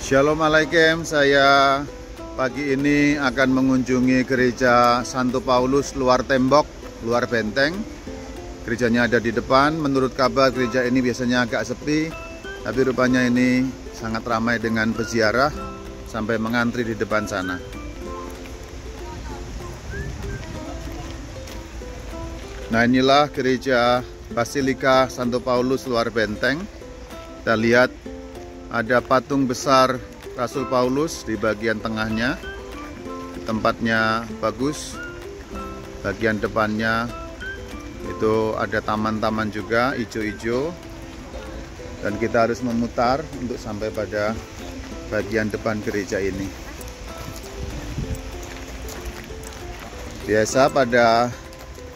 Shalom Alaikum, saya pagi ini akan mengunjungi gereja Santo Paulus luar tembok, luar benteng. Gerejanya ada di depan. Menurut kabar gereja ini biasanya agak sepi, tapi rupanya ini sangat ramai dengan peziarah sampai mengantri di depan sana. Nah, inilah gereja Basilika Santo Paulus luar benteng. Kita lihat ada patung besar Rasul Paulus di bagian tengahnya. Tempatnya bagus. Bagian depannya itu ada taman-taman juga, hijau-hijau. Dan kita harus memutar untuk sampai pada bagian depan gereja ini. Biasa pada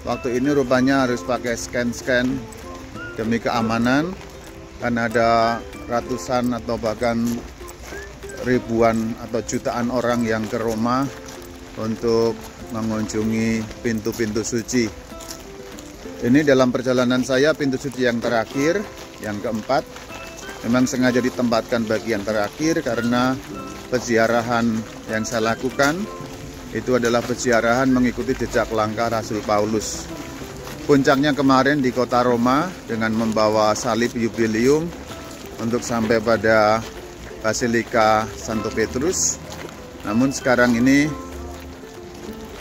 waktu ini rupanya harus pakai scan-scan demi keamanan. Kan ada ratusan atau bahkan ribuan atau jutaan orang yang ke Roma untuk mengunjungi pintu-pintu suci. Ini dalam perjalanan saya pintu suci yang terakhir, yang keempat. Memang sengaja ditempatkan bagian terakhir karena peziarahan yang saya lakukan itu adalah peziarahan mengikuti jejak langkah Rasul Paulus. Puncaknya kemarin di kota Roma dengan membawa salib jubileum untuk sampai pada Basilika Santo Petrus. Namun sekarang ini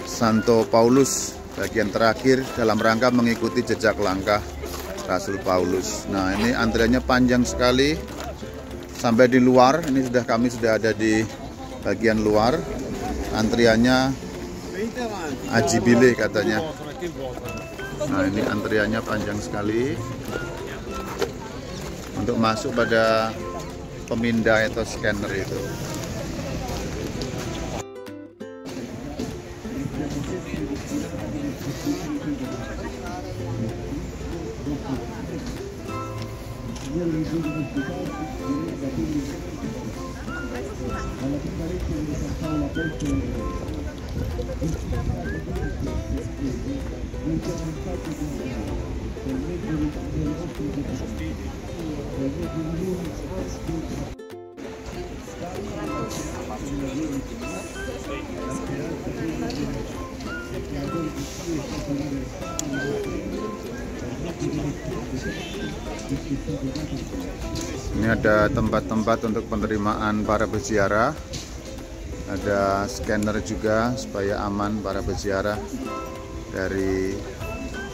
Santo Paulus bagian terakhir dalam rangka mengikuti jejak langkah Rasul Paulus. Nah, ini antriannya panjang sekali sampai di luar. Ini kami sudah ada di bagian luar. Antriannya ajibile katanya. Nah, ini antriannya panjang sekali untuk masuk pada pemindai atau scanner itu. Ini ada tempat-tempat untuk penerimaan para peziarah. Ada scanner juga supaya aman para peziarah dari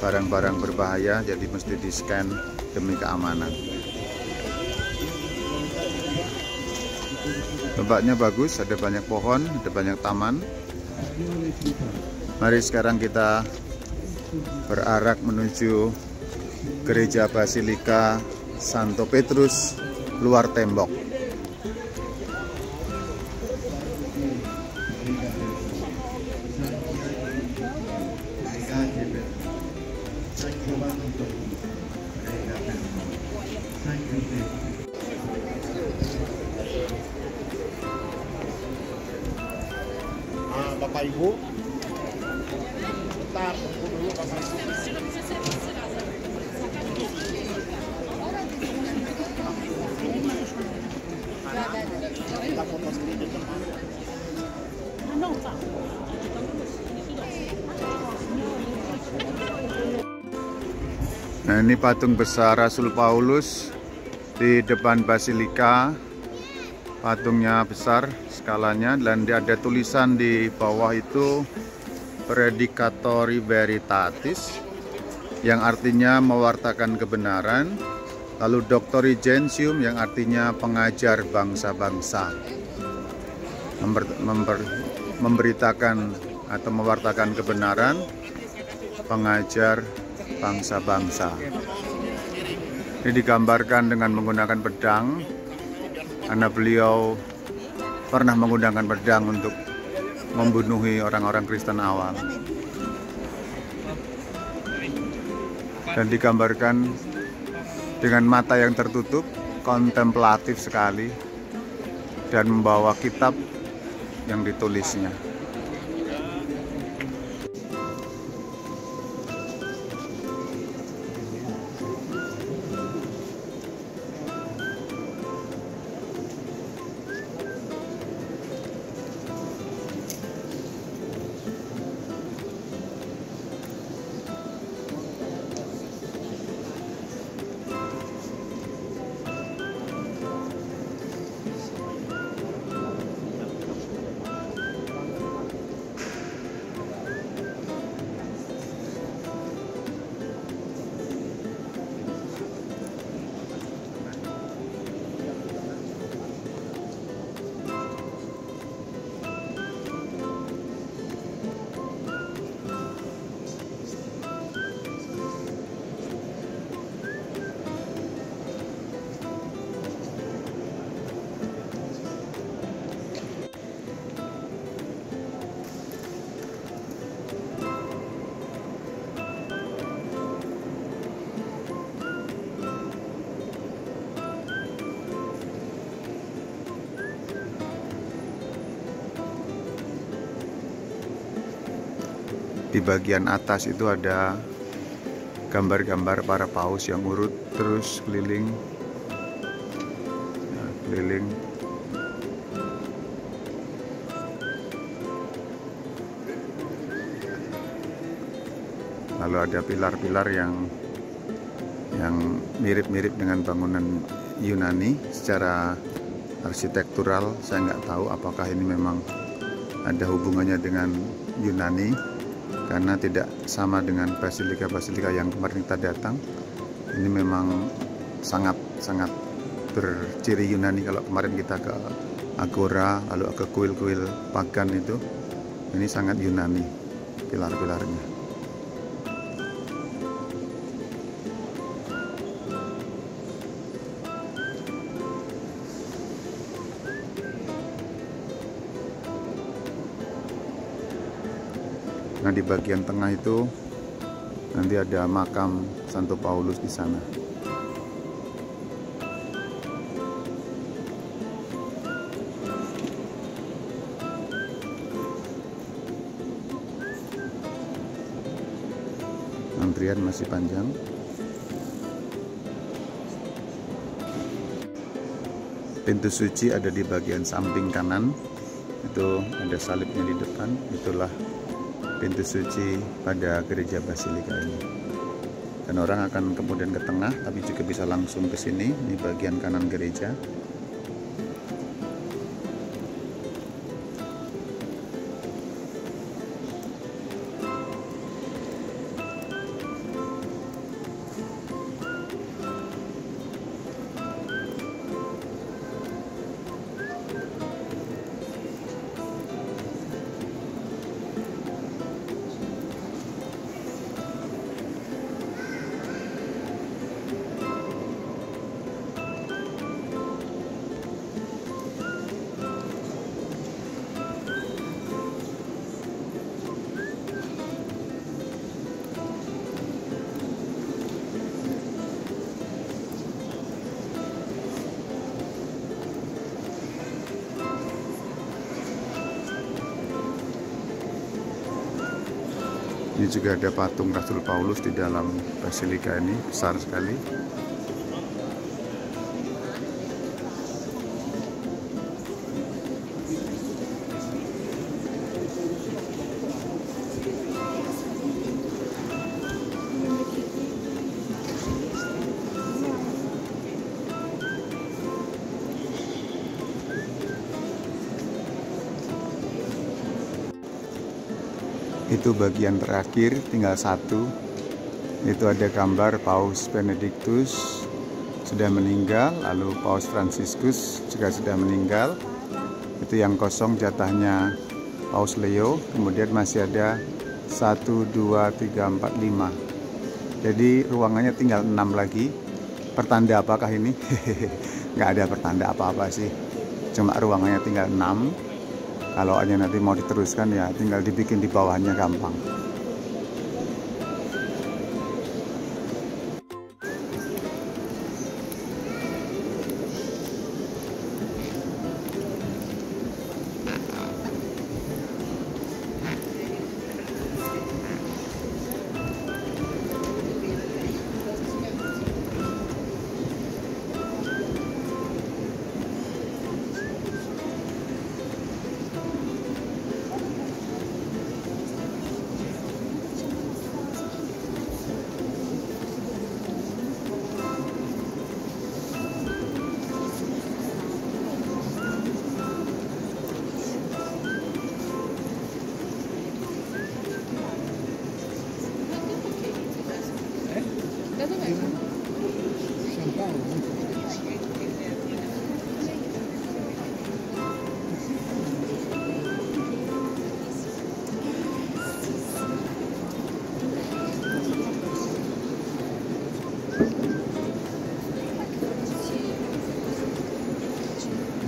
barang-barang berbahaya, jadi mesti di-scan demi keamanan. Tempatnya bagus, ada banyak pohon, ada banyak taman. Mari sekarang kita berarak menuju gereja Basilika Santo Petrus luar tembok. Bapak Ibu, kita tunggu dulu Bapak Ibu. Kita foto sedikit. Nah, ini patung besar Rasul Paulus di depan Basilika. Patungnya besar skalanya dan ada tulisan di bawah itu Predicatori Veritatis yang artinya mewartakan kebenaran, lalu Doctori Gentium yang artinya pengajar bangsa-bangsa, memberitakan atau mewartakan kebenaran, pengajar bangsa-bangsa. Ini digambarkan dengan menggunakan pedang karena beliau pernah menggunakan pedang untuk membunuhi orang-orang Kristen awal. Dan digambarkan dengan mata yang tertutup, kontemplatif sekali, dan membawa kitab yang ditulisnya. Di bagian atas itu ada gambar-gambar para paus yang urut terus keliling, keliling. Lalu ada pilar-pilar yang mirip-mirip dengan bangunan Yunani secara arsitektural. Saya nggak tahu apakah ini memang ada hubungannya dengan Yunani, karena tidak sama dengan basilika-basilika yang kemarin kita datang. Ini memang sangat berciri Yunani. Kalau kemarin kita ke Agora, lalu ke kuil-kuil pagan itu, ini sangat Yunani pilar-pilarnya. Nah, di bagian tengah itu nanti ada makam Santo Paulus di sana. Antrian masih panjang. Pintu suci ada di bagian samping kanan. Itu ada salibnya di depan. Itulah pintu suci pada gereja Basilika ini. Dan orang akan kemudian ke tengah, tapi juga bisa langsung ke sini. Ini bagian kanan gereja. Ini juga ada patung Rasul Paulus di dalam basilika ini, besar sekali. Itu bagian terakhir, tinggal satu. Itu ada gambar Paus Benedictus sudah meninggal, lalu Paus Franciscus juga sudah meninggal. Itu yang kosong jatahnya Paus Leo. Kemudian masih ada 1, 2, 3, 4, 5. Jadi ruangannya tinggal 6 lagi. Pertanda apakah ini? Nggak ada pertanda apa-apa sih. Cuma ruangannya tinggal 6. Kalau aja nanti mau diteruskan ya tinggal dibikin di bawahnya, gampang.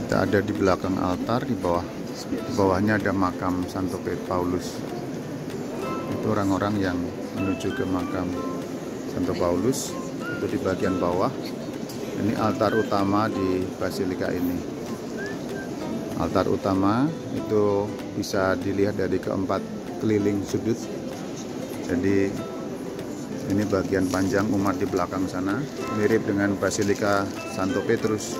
Kita ada di belakang altar, di bawahnya ada makam Santo Paulus. Itu orang-orang yang menuju ke makam Santo Paulus, itu di bagian bawah. Ini altar utama di basilika ini. Altar utama itu bisa dilihat dari keempat keliling sudut. Jadi ini bagian panjang umat di belakang sana, mirip dengan Basilika Santo Petrus.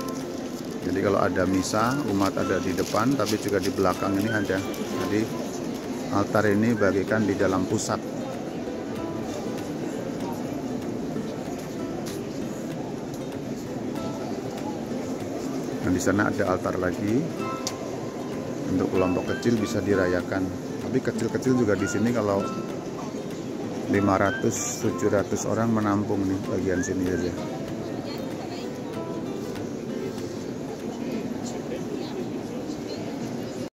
Jadi kalau ada misa, umat ada di depan, tapi juga di belakang ini ada. Jadi altar ini bagikan di dalam pusat. Dan di sana ada altar lagi. Untuk kelompok kecil bisa dirayakan. Tapi kecil-kecil juga di sini kalau 500-700 orang menampung nih bagian sini aja.